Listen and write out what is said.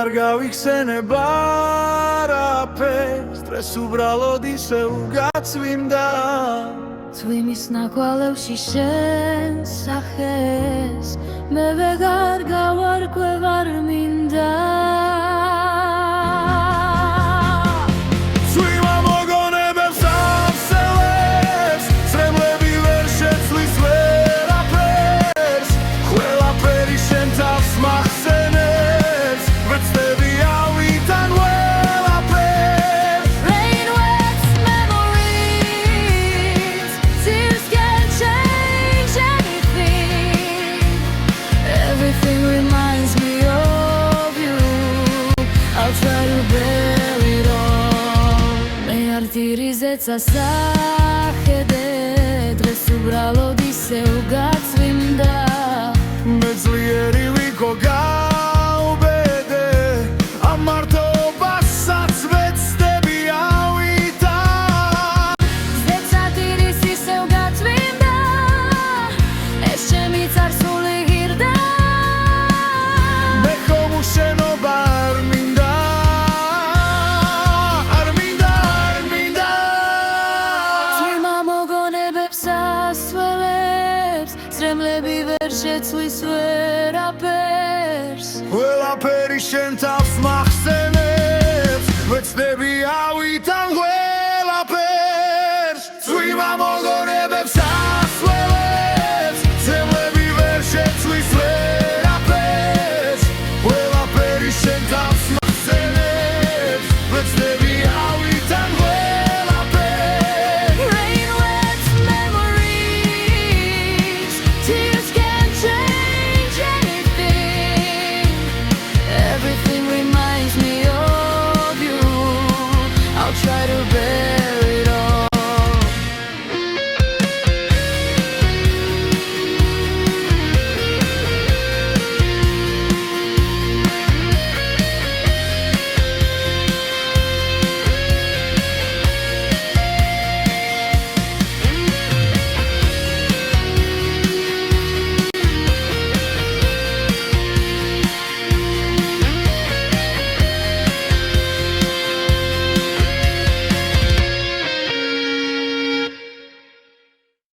არ გავიხსენებ არაფერს დღეს უბრალოდ ისევ გაწვიმდა წვიმის ნაკვალევში შენ სახეს მე ვეღარ გავარკვევ არ მინდა წვიმა მოგონებებს ავსელებს სრემლები ვერ შეცვლის ვერაფერს ყველაფერი შენ თავს მახსენებს ვეცდები ავიდან ყველაფერს Rain wets memories Tears can't change anything Everything reminds me of you I'll try to bear it all მე არ დირიზეც ასახედე დღეს უბრალოდ ისევ გაწვიმდა მე ძლიერი ვიქო გავბედე ამ მარტოობასაც ვეცდები ავიდან ზეცად ირის ისევ გაწვიმდა ეს ჩემი წარსული ღირდა მე ხომ უშენობა არ მინდა წვიმა მოგონებებს ასველებს სრემლები ვერ შეცვლის ვერაფერს ყველაფერი შენ თავს მახსენებს ვეცდები ავიდან ყველაფერს წვიმა მოგონებებს ასველებს სრემლები ვერ შეცვლის ვერაფერს ყველაფერი შენ თავს მახსენებს ვეცდები